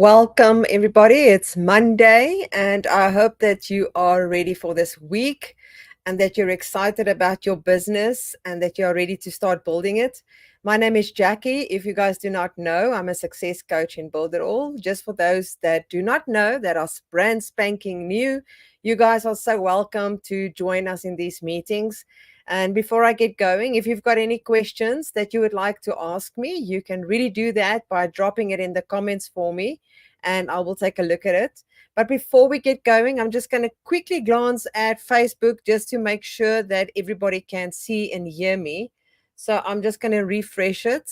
Welcome, everybody. It's Monday, and I hope that you are ready for this week and that you're excited about your business and that you're ready to start building it. My name is Jackie. If you guys do not know, I'm a success coach in Build It All. Just for those that do not know, that are brand spanking new, you guys are so welcome to join us in these meetings. And before I get going, if you've got any questions that you would like to ask me, you can really do that by dropping it in the comments for me, and I will take a look at it. But before we get going, I'm just going to quickly glance at Facebook just to make sure that everybody can see and hear me. So I'm just going to refresh it.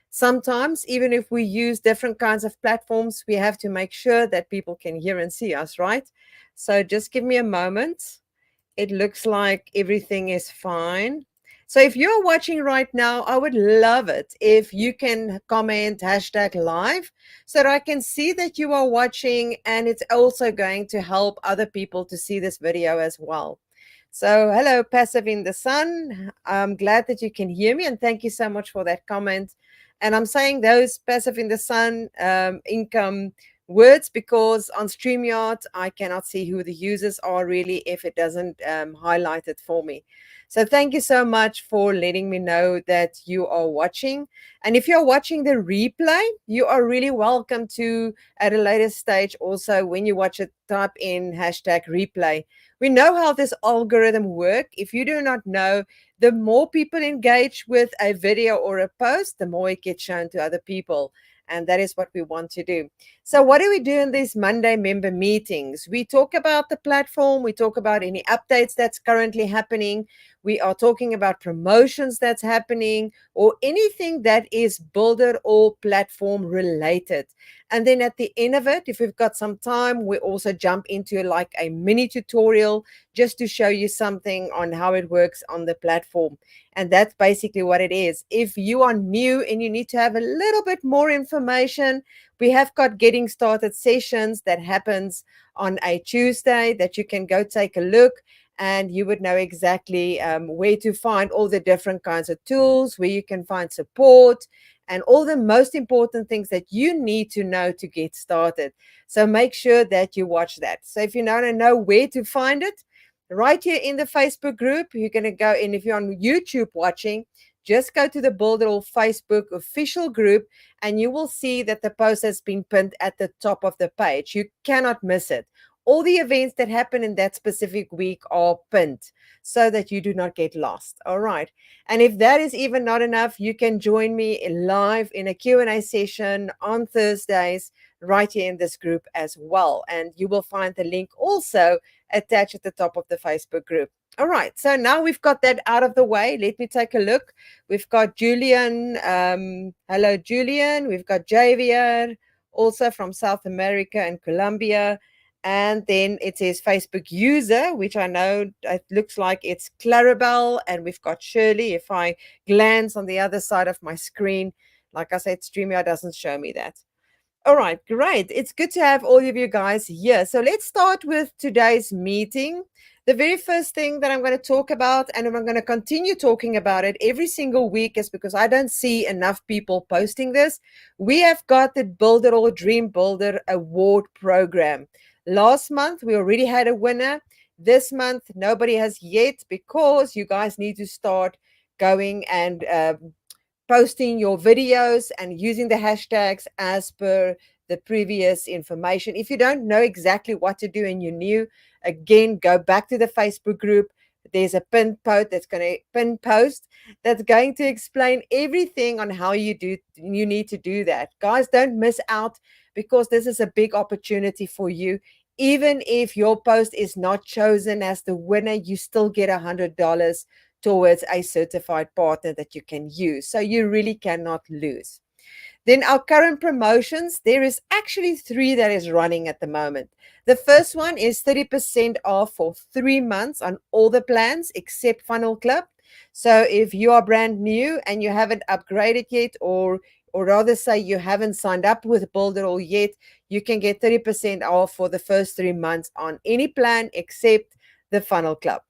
Sometimes, even if we use different kinds of platforms, we have to make sure that people can hear and see us, right? So just give me a moment. It looks like everything is fine. So if you're watching right now, I would love it if you can comment hashtag live so that I can see that you are watching, and it's also going to help other people to see this video as well. So hello, Passive in the Sun. I'm glad that you can hear me, and thank you so much for that comment. And I'm saying those Passive in the Sun income words because on StreamYard, I cannot see who the users are really if it doesn't highlight it for me. So thank you so much for letting me know that you are watching. And if you're watching the replay, you are really welcome to, at a later stage also, when you watch it, type in hashtag replay. We know how this algorithm works. If you do not know, the more people engage with a video or a post, the more it gets shown to other people. And that is what we want to do. So what do we do in these Monday member meetings? We talk about the platform. We talk about any updates that's currently happening. We are talking about promotions that's happening or anything that is Builder or platform related. And then at the end of it, if we've got some time, we also jump into like a mini tutorial just to show you something on how it works on the platform. And that's basically what it is. If you are new and you need to have a little bit more information, we have got getting started sessions that happens on a Tuesday that you can go take a look, and you would know exactly where to find all the different kinds of tools, where you can find support, and all the most important things that you need to know to get started. So make sure that you watch that. So if you don't know where to find it, right here in the Facebook group, you're going to go in. If you're on YouTube watching, just go to the Build It All Facebook official group, and you will see that the post has been pinned at the top of the page. You cannot miss it. All the events that happen in that specific week are pinned so that you do not get lost. All right. And if that is even not enough, you can join me live in a Q&A session on Thursdays right here in this group as well. And you will find the link also attached at the top of the Facebook group. All right, so now we've got that out of the way. Let me take a look. We've got Julian. Hello, Julian. We've got Javier, also from South America and Colombia. And then it says Facebook user, which I know it looks like it's Clarabelle. And we've got Shirley. If I glance on the other side of my screen, like I said, StreamYard doesn't show me that. All right, great. It's good to have all of you guys here. So let's start with today's meeting. The very first thing that I'm going to talk about, and I'm going to continue talking about it every single week, is because I don't see enough people posting this. We have got the Build It All Dream Builder Award program. Last month, we already had a winner. This month, nobody has yet, because you guys need to start going and posting your videos and using the hashtags as per the previous information. If you don't know exactly what to do and you're new, again, go back to the Facebook group. There's a pinned post that's going to explain everything on how you need to do that. Guys, don't miss out, because this is a big opportunity for you. Even if your post is not chosen as the winner, you still get $100 towards a certified partner that you can use. So you really cannot lose. Then our current promotions, there is actually 3 that is running at the moment. The first one is 30% off for 3 months on all the plans except Funnel Club. So if you are brand new and you haven't upgraded yet, or rather say you haven't signed up with Build It All yet, you can get 30% off for the first 3 months on any plan except the Funnel Club.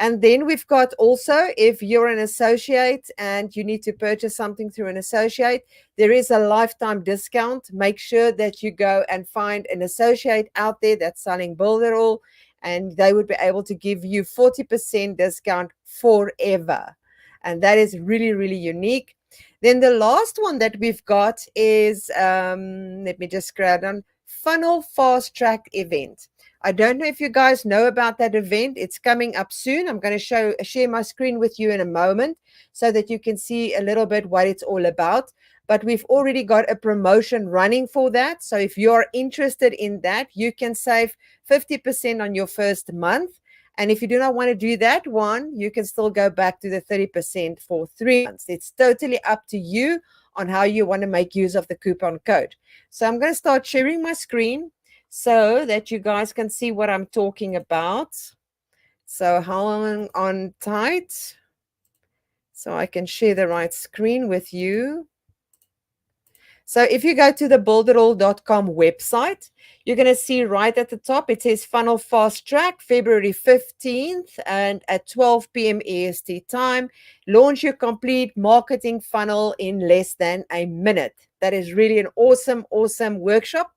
And then we've got also, if you're an associate and you need to purchase something through an associate, there is a lifetime discount. Make sure that you go and find an associate out there that's selling Build It All, and they would be able to give you 40% discount forever. And that is really, really unique. Then the last one that we've got is, let me just scroll down, Funnel Fast Track event. I don't know if you guys know about that event. It's coming up soon. I'm going to share my screen with you in a moment so that you can see a little bit what it's all about. But we've already got a promotion running for that. So if you're interested in that, you can save 50% on your first month. And if you do not want to do that one, you can still go back to the 30% for 3 months. It's totally up to you on how you want to make use of the coupon code. So I'm going to start sharing my screen so that you guys can see what I'm talking about. So hang on tight so I can share the right screen with you. So if you go to the builditall.com website, you're going to see right at the top, it says Funnel Fast Track, February 15th and at 12 p.m. EST time. Launch your complete marketing funnel in less than a minute. That is really an awesome, awesome workshop.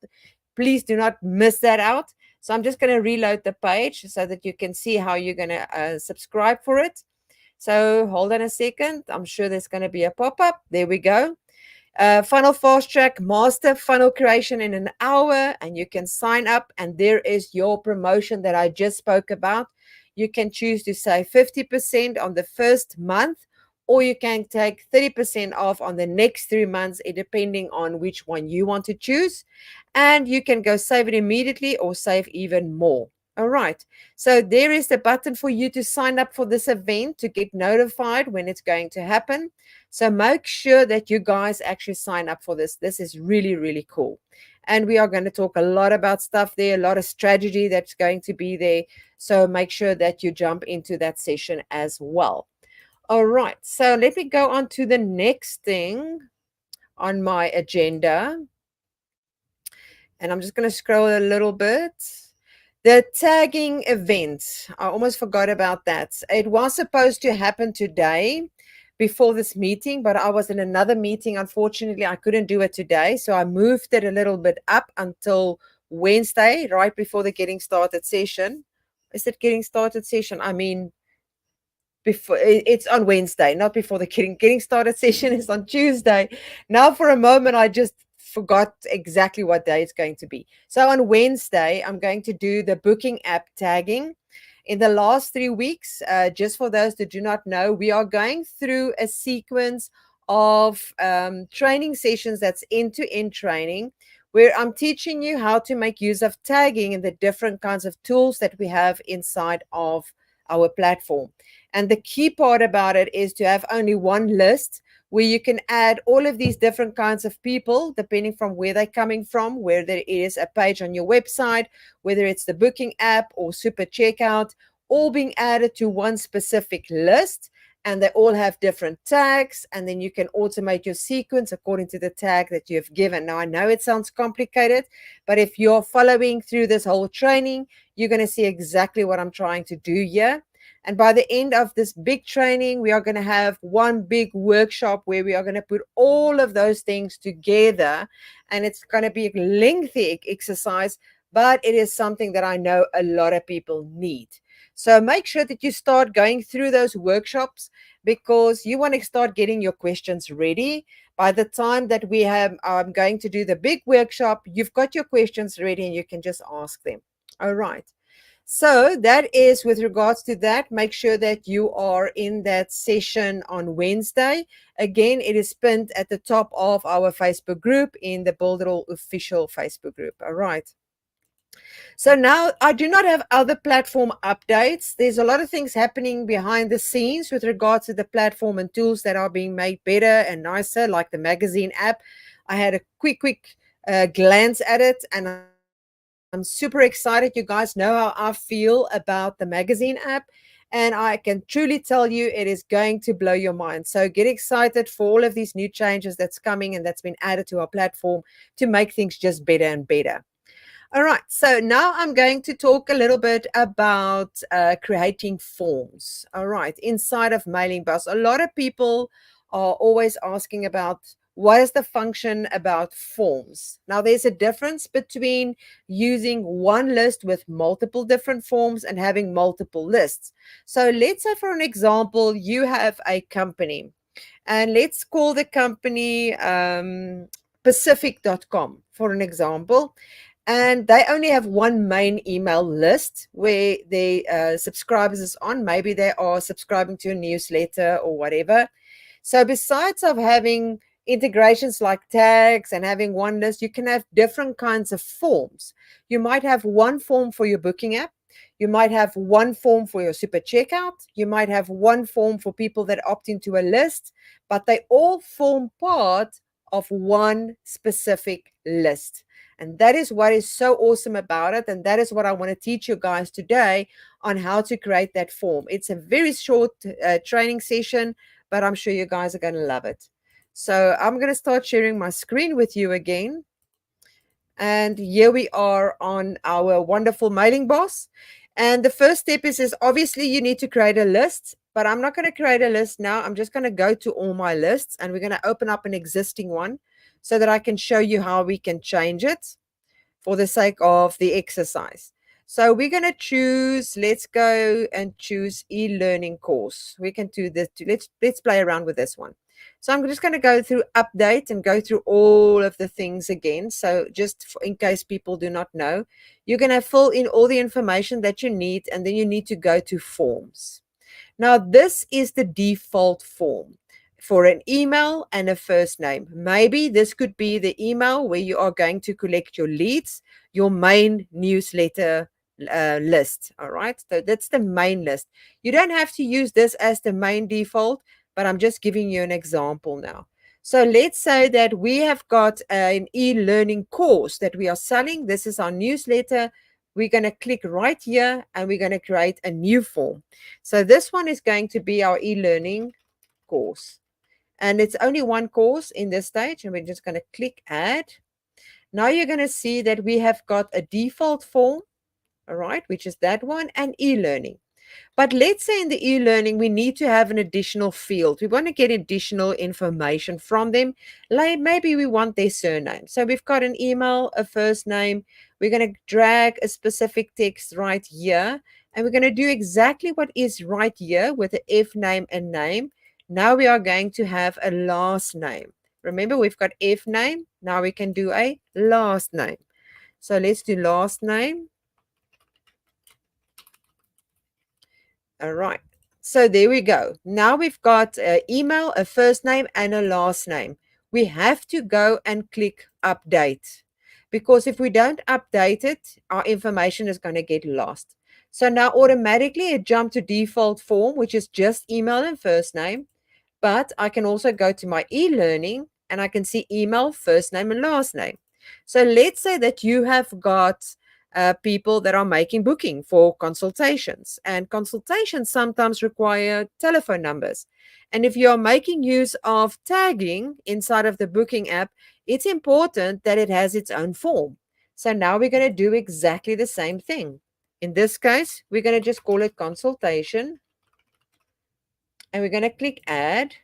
Please do not miss that out. So I'm just going to reload the page so that you can see how you're going to subscribe for it. So hold on a second. I'm sure there's going to be a pop-up. There we go. Funnel Fast Track Master Funnel Creation in an hour, and you can sign up, and there is your promotion that I just spoke about. You can choose to save 50% on the first month, or you can take 30% off on the next 3 months, depending on which one you want to choose. And you can go save it immediately or save even more. All right. So there is the button for you to sign up for this event to get notified when it's going to happen. So make sure that you guys actually sign up for this. This is really, really cool. And we are going to talk a lot about stuff there, a lot of strategy that's going to be there. So make sure that you jump into that session as well. All right. So let me go on to the next thing on my agenda. And I'm just going to scroll a little bit. The tagging event, I almost forgot about that. It was supposed to happen today before this meeting, but I was in another meeting. Unfortunately, I couldn't do it today. So I moved it a little bit up until Wednesday, right before the getting started session. Is it getting started session? I mean, before it's on Wednesday, not before the getting started session is on Tuesday. Now for a moment I just forgot exactly what day it's going to be. So on Wednesday I'm going to do the booking app tagging. In the last 3 weeks, just for those that do not know, we are going through a sequence of training sessions that's end-to-end training, where I'm teaching you how to make use of tagging and the different kinds of tools that we have inside of our platform. And the key part about it is to have only one list where you can add all of these different kinds of people, depending from where they're coming from, where there is a page on your website, whether it's the booking app or super checkout, all being added to one specific list. And they all have different tags, and then you can automate your sequence according to the tag that you have given. Now, I know it sounds complicated, but if you're following through this whole training, you're going to see exactly what I'm trying to do here. And by the end of this big training, we are going to have one big workshop where we are going to put all of those things together. And it's going to be a lengthy exercise, but it is something that I know a lot of people need. So make sure that you start going through those workshops, because you want to start getting your questions ready. By the time that I'm going to do the big workshop, you've got your questions ready and you can just ask them. All right. So that is with regards to that. Make sure that you are in that session on Wednesday. Again, it is pinned at the top of our Facebook group in the Build It All official Facebook group. All right. So now I do not have other platform updates. There's a lot of things happening behind the scenes with regards to the platform and tools that are being made better and nicer, like the magazine app. I had a quick glance at it, and I'm super excited. You guys know how I feel about the magazine app, and I can truly tell you it is going to blow your mind. So get excited for all of these new changes that's coming and that's been added to our platform to make things just better and better. All right, so now I'm going to talk a little bit about creating forms. All right, inside of Mailing Bus, a lot of people are always asking about what is the function about forms. Now, there's a difference between using one list with multiple different forms and having multiple lists. So, let's say, for an example, you have a company, and let's call the company Pacific.com for an example, and they only have one main email list where the subscribers is on. Maybe they are subscribing to a newsletter or whatever. So besides of having integrations like tags and having one list, you can have different kinds of forms. You might have one form for your booking app. You might have one form for your super checkout. You might have one form for people that opt into a list, but they all form part of one specific list. And that is what is so awesome about it. And that is what I want to teach you guys today on how to create that form. It's a very short training session, but I'm sure you guys are going to love it. So I'm going to start sharing my screen with you again. And here we are on our wonderful mailing boss. And the first step is obviously you need to create a list, but I'm not going to create a list now. I'm just going to go to all my lists and we're going to open up an existing one so that I can show you how we can change it for the sake of the exercise. So we're going to choose, let's go and choose e-learning course. We can do this. Let's play around with this one. So I'm just going to go through update and go through all of the things again. So just in case people do not know, you're going to fill in all the information that you need, and then you need to go to forms. Now, this is the default form for an email and a first name. Maybe this could be the email where you are going to collect your leads, your main newsletter list. All right. So that's the main list. You don't have to use this as the main default, but I'm just giving you an example now. So let's say that we have got an e-learning course that we are selling. This is our newsletter. We're going to click right here and we're going to create a new form. So this one is going to be our e-learning course. And it's only one course in this stage. And we're just going to click add. Now you're going to see that we have got a default form, all right, which is that one, and e-learning. But let's say in the e-learning, we need to have an additional field. We want to get additional information from them. Like maybe we want their surname. So we've got an email, a first name. We're going to drag a specific text right here. And we're going to do exactly what is right here with the F name and name. Now we are going to have a last name. Remember, we've got F name. Now we can do a last name. So let's do last name. All right. So there we go. Now we've got an email, a first name, and a last name. We have to go and click update, because if we don't update it, our information is going to get lost. So now automatically it jumped to default form, which is just email and first name. But I can also go to my e-learning and I can see email, first name, and last name. So let's say that you have got people that are making booking for consultations, and consultations sometimes require telephone numbers. And if you are making use of tagging inside of the booking app, it's important that it has its own form. So now we're going to do exactly the same thing. In this case, we're going to just call it consultation, and we're going to click add.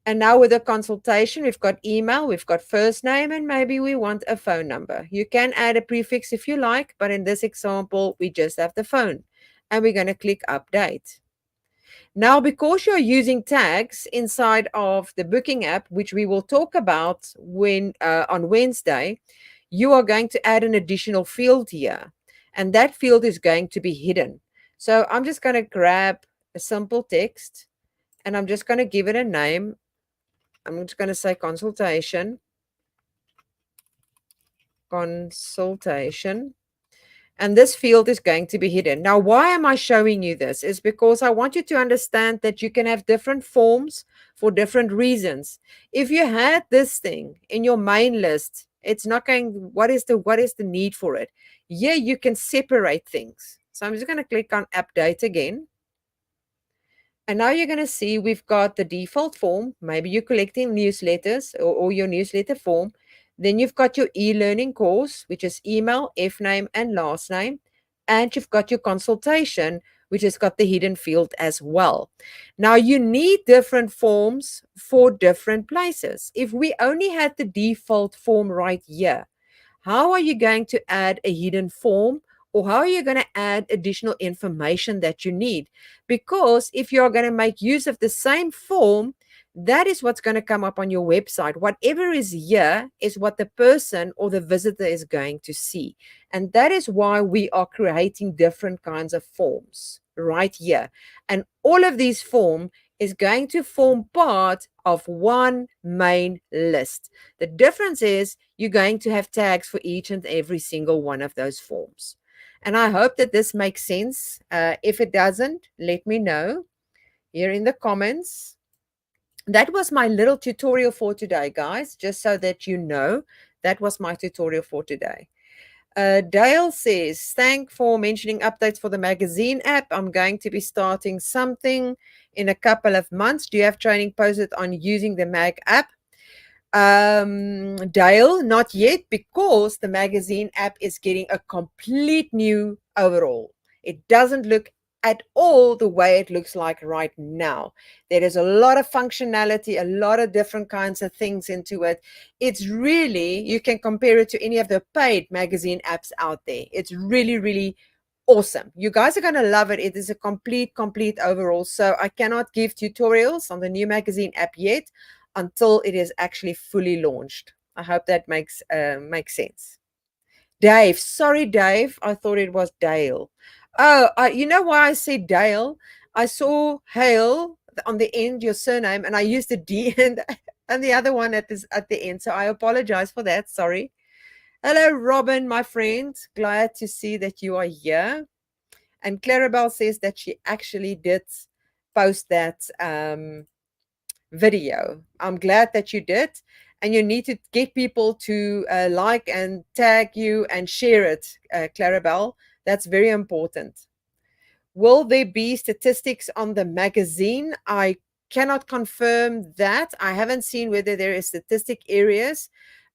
And now with the consultation, we've got email, we've got first name, and maybe we want a phone number. You can add a prefix if you like, but in this example, we just have the phone. And we're going to click update. Now, because you're using tags inside of the booking app, which we will talk about on Wednesday, you are going to add an additional field here. And that field is going to be hidden. So I'm just going to grab a simple text and I'm just going to give it a name. I'm just going to say consultation. And this field is going to be hidden. Now, why am I showing you this? Is because I want you to understand that you can have different forms for different reasons. If you had this thing in your main list, it's not going, what is the need for it? Here you can separate things. So I'm just going to click on update again. And now you're going to see we've got the default form. Maybe you're collecting newsletters or your newsletter form. Then you've got your e-learning course, which is email, F name, and last name. And you've got your consultation, which has got the hidden field as well. Now, you need different forms for different places. If we only had the default form right here, how are you going to add a hidden form, or how are you going to add additional information that you need? Because if you're going to make use of the same form, that is what's going to come up on your website. Whatever is here is what the person or the visitor is going to see. And that is why we are creating different kinds of forms right here. And all of these forms is going to form part of one main list. The difference is you're going to have tags for each and every single one of those forms. And I hope that this makes sense. If it doesn't, let me know here in the comments. That was my little tutorial for today, guys, just so that you know. That was my tutorial for today. Dale says, thank for mentioning updates for the magazine app. I'm going to be starting something in a couple of months. Do you have training posted on using the mag app? Dale, not yet, because the magazine app is getting a complete new overhaul. It doesn't look at all the way it looks like right now. There is a lot of functionality, a lot of different kinds of things into it. It's really, you can compare it to any of the paid magazine apps out there. It's really, really awesome. You guys are going to love it. It is a complete overhaul. So I cannot give tutorials on the new magazine app yet until it is actually fully launched. I hope that makes sense. Dave, sorry, Dave. I thought it was Dale. Oh, you know why I said Dale? I saw Hale on the end, your surname, and I used the D and the other one at the end. So I apologize for that. Sorry. Hello, Robin, my friend. Glad to see that you are here. And Clarabelle says that she actually did post that video. I'm glad that you did. And you need to get people to like and tag you and share it, Clarabelle. That's very important. Will there be statistics on the magazine? I cannot confirm that. I haven't seen whether there is statistic areas,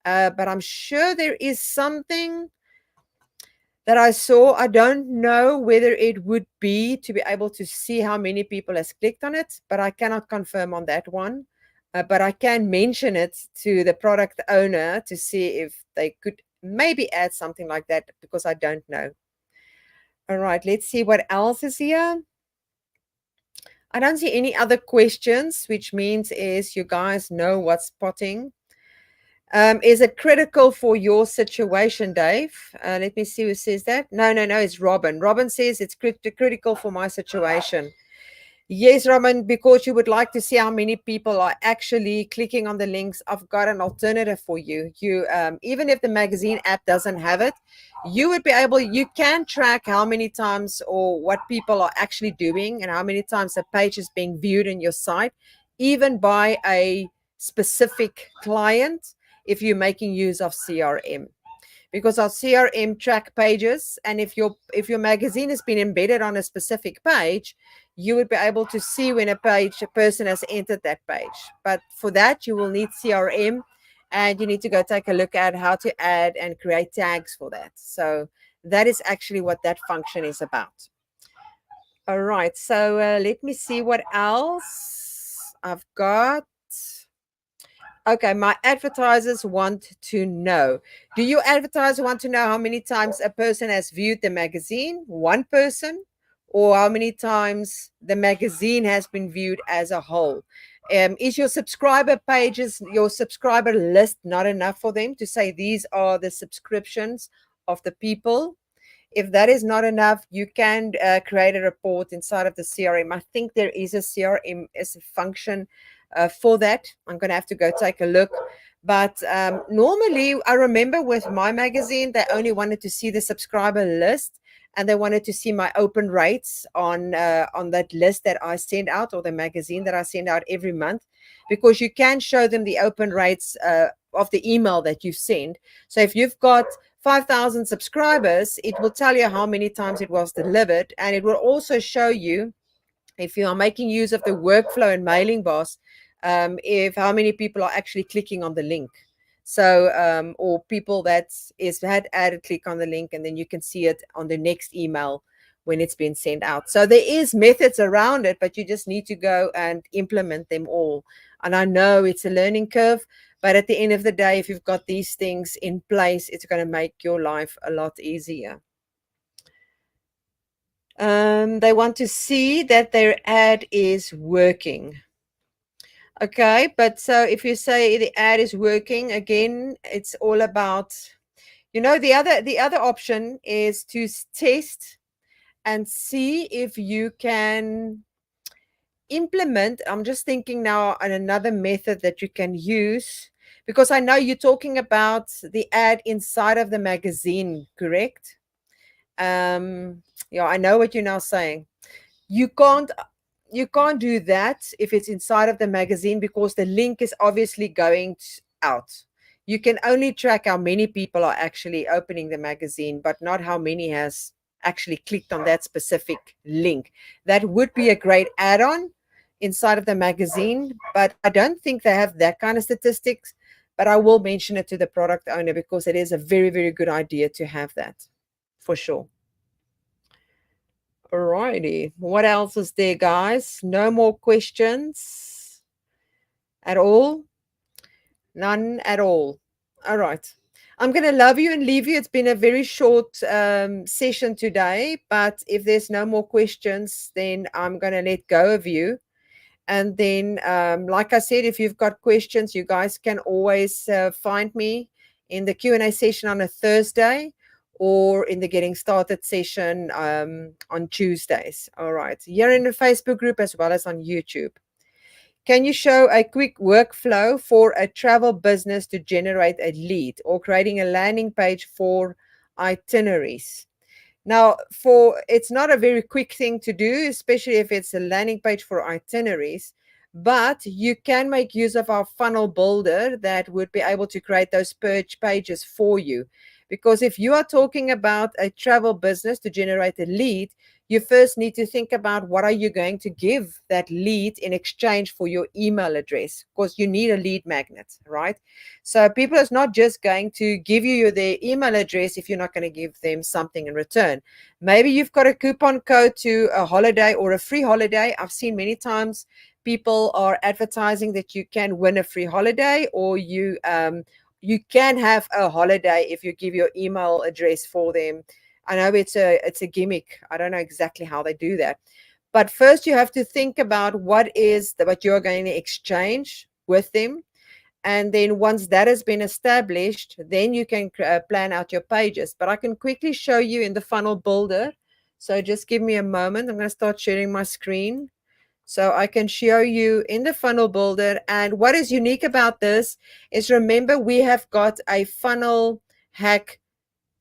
but I'm sure there is something that I saw. I don't know whether it would be to be able to see how many people has clicked on it, but I cannot confirm on that one. But I can mention it to the product owner to see if they could maybe add something like that, because I don't know. All right, let's see what else is here. I don't see any other questions, which means is you guys know what's spotting. Is it critical for your situation, Dave? Let me see who says that. No, it's Robin. Robin says it's critical for my situation. Yes, Robin, because you would like to see how many people are actually clicking on the links. I've got an alternative for you. You, even if the magazine app doesn't have it, you can track how many times or what people are actually doing and how many times a page is being viewed in your site, even by a specific client, if you're making use of CRM, because our CRM track pages, and if your magazine has been embedded on a specific page, you would be able to see when a person has entered that page. But for that, you will need CRM, and you need to go take a look at how to add and create tags for that. So that is actually what that function is about. All right, so let me see what else I've got. Okay, my advertisers want to know. Do you advertisers want to know how many times a person has viewed the magazine? One person? Or how many times the magazine has been viewed as a whole? Is your subscriber pages, your subscriber list not enough for them to say these are the subscriptions of the people? If that is not enough, you can create a report inside of the CRM. I think there is a CRM as a function for that. I'm going to have to go take a look. But normally, I remember with my magazine, they only wanted to see the subscriber list, and they wanted to see my open rates on that list that I send out, or the magazine that I send out every month, because you can show them the open rates of the email that you send. So if you've got 5,000 subscribers, it will tell you how many times it was delivered, and it will also show you, if you are making use of the workflow and mailing boss, if how many people are actually clicking on the link. So, or people that is had added, click on the link, and then you can see it on the next email when it's been sent out. So there is methods around it, but you just need to go and implement them all. And I know it's a learning curve, but at the end of the day, if you've got these things in place, it's going to make your life a lot easier. They want to see that their ad is working. Okay, but so if you say the ad is working, again, it's all about, the other option is to test and see if you can implement. I'm just thinking now on another method that you can use, because I know you're talking about the ad inside of the magazine, correct? Yeah, I know what you're now saying. You can't you can't do that if it's inside of the magazine, because the link is obviously going out. You can only track how many people are actually opening the magazine, but not how many has actually clicked on that specific link. That would be a great add-on inside of the magazine, but I don't think they have that kind of statistics. But I will mention it to the product owner, because it is a very, very good idea to have that, for sure. Alrighty. What else is there, guys? No more questions at all? None at all. All right. I'm going to love you and leave you. It's been a very short session today, but if there's no more questions, then I'm going to let go of you. And then, like I said, if you've got questions, you guys can always find me in the Q&A session on a Thursday, or in the Getting Started session on Tuesdays. All right. Here in the Facebook group as well as on YouTube. Can you show a quick workflow for a travel business to generate a lead, or creating a landing page for itineraries? Now, for it's not a very quick thing to do, especially if it's a landing page for itineraries, but you can make use of our funnel builder that would be able to create those purge pages for you. Because if you are talking about a travel business to generate a lead, you first need to think about what are you going to give that lead in exchange for your email address, because you need a lead magnet, right? So people is not just going to give you their email address if you're not going to give them something in return. Maybe you've got a coupon code to a holiday or a free holiday. I've seen many times people are advertising that you can win a free holiday, or you can have a holiday if you give your email address for them. I know it's a gimmick. I don't know exactly how they do that. But first you have to think about what you're going to exchange with them. And then once that has been established, then you can plan out your pages. But I can quickly show you in the funnel builder. So just give me a moment. I'm going to start sharing my screen, so I can show you in the funnel builder. And what is unique about this is, remember, we have got a funnel hack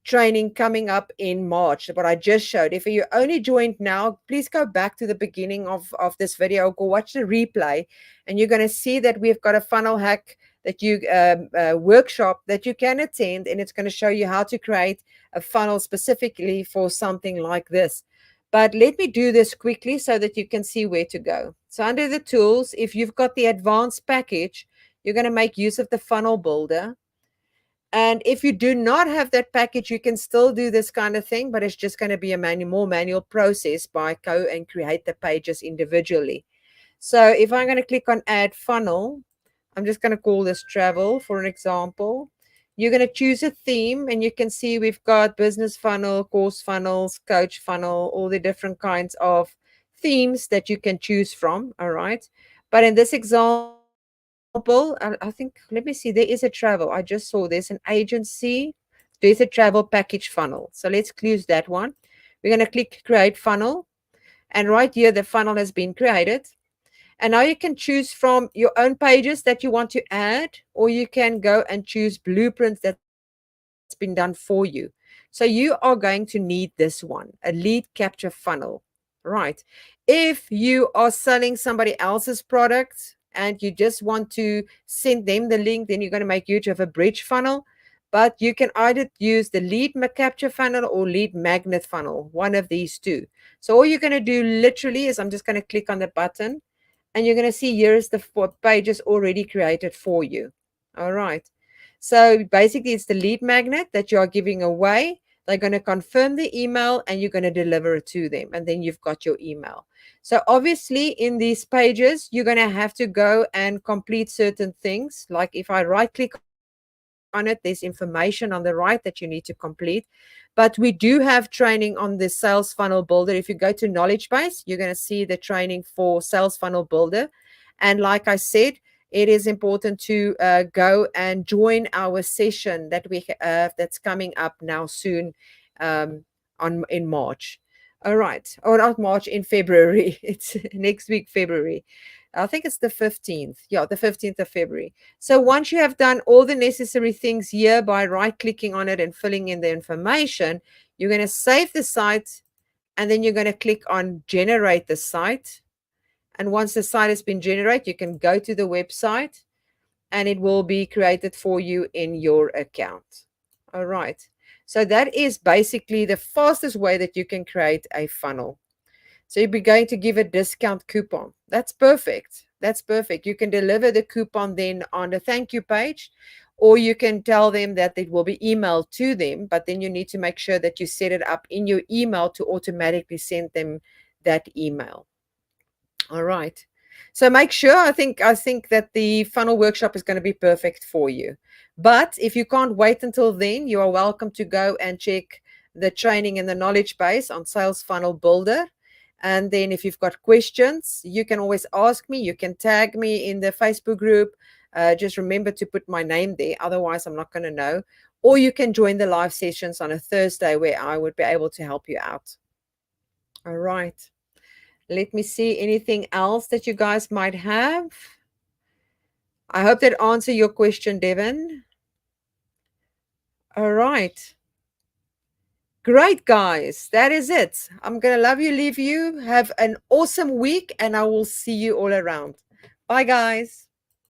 training coming up in March, what I just showed. If you only joined now, please go back to the beginning of this video, go watch the replay, and you're going to see that we've got a funnel hack that you workshop that you can attend, and it's going to show you how to create a funnel specifically for something like this. But let me do this quickly so that you can see where to go. So under the tools, if you've got the advanced package, you're going to make use of the funnel builder. And if you do not have that package, you can still do this kind of thing, but it's just going to be a more manual process by go and create the pages individually. So if I'm going to click on add funnel, I'm just going to call this travel for an example. You're going to choose a theme, and you can see we've got business funnel, course funnels, coach funnel, all the different kinds of themes that you can choose from. All right. But in this example, I think, let me see, there is a travel. I just saw there's an agency. There's a travel package funnel. So let's close that one. We're going to click create funnel. And right here, the funnel has been created. And now you can choose from your own pages that you want to add, or you can go and choose blueprints that's been done for you. So you are going to need this one, a lead capture funnel, right? If you are selling somebody else's product and you just want to send them the link, then you're going to make use of a bridge funnel. But you can either use the lead capture funnel or lead magnet funnel, one of these two. So all you're going to do literally is, I'm just going to click on the button, and you're going to see here's the pages already created for you. All right. So basically, it's the lead magnet that you are giving away. They're going to confirm the email and you're going to deliver it to them. And then you've got your email. So obviously, in these pages, you're going to have to go and complete certain things. Like if I right click on it, there's information on the right that you need to complete. But we do have training on the Sales Funnel Builder. If you go to Knowledge Base, you're going to see the training for Sales Funnel Builder. And like I said, it is important to go and join our session that we that's coming up now soon, on in March. All right, or not March, in February. It's next week, February. I think it's the 15th. Yeah, the 15th of February. So once you have done all the necessary things here by right clicking on it and filling in the information, you're going to save the site, and then you're going to click on generate the site. And once the site has been generated, you can go to the website and it will be created for you in your account. All right. So that is basically the fastest way that you can create a funnel. So you're going to give a discount coupon. That's perfect. That's perfect. You can deliver the coupon then on the thank you page, or you can tell them that it will be emailed to them, but then you need to make sure that you set it up in your email to automatically send them that email. All right. So make sure, I think that the funnel workshop is going to be perfect for you. But if you can't wait until then, you are welcome to go and check the training in the knowledge base on Sales Funnel Builder. And then if you've got questions, you can always ask me. You can tag me in the Facebook group. Just remember to put my name there. Otherwise, I'm not going to know. Or you can join the live sessions on a Thursday where I would be able to help you out. All right. Let me see anything else that you guys might have. I hope that answered your question, Devin. All right. Great, guys. That is it. I'm going to love you, leave you. Have an awesome week, and I will see you all around. Bye, guys.